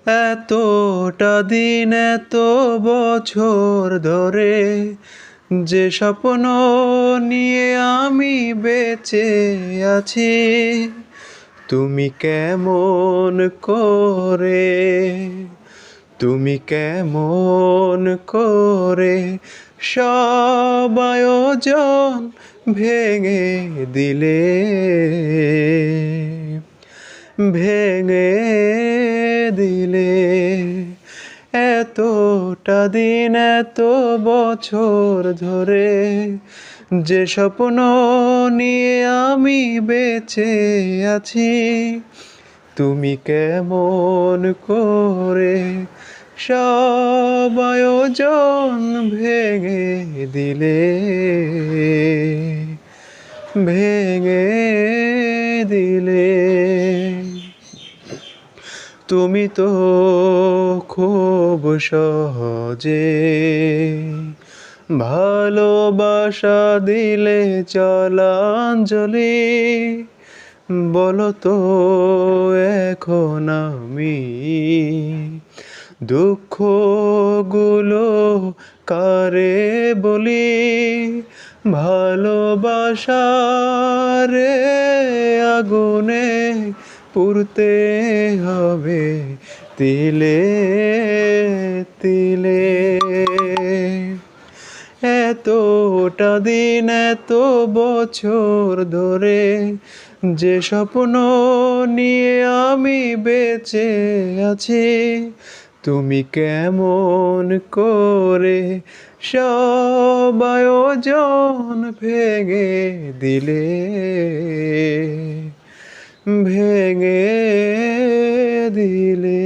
এতটা দিন এত বছর ধরে যে স্বপ্ন নিয়ে আমি বেঁচে আছি, তুমি কেমন করে, তুমি কেমন করে সব আয়োজন ভেঙে দিলে, ভেঙে দিলে। এতটা দিন এত বছর ধরে যে স্বপ্ন নিয়ে আমি বেঁচে আছি, তুমি কেমন করে সব আয়োজন ভেঙে দিলে, ভেঙে দিলে। তুমি তো খুব সহজে ভালোবাসা দিলে জলাঞ্জলি, বলো তো এখন আমি দুঃখগুলো কারে বলি, ভালোবাসার আগুনে পুড়তে হবে তিলে তিলে। এতটা দিন এত বছর ধরে যে স্বপ্ন নিয়ে আমি বেঁচে আছি, তুমি কেমন করে সব আয়োজন ভেঙে দিলে, ভেঙে দিলে।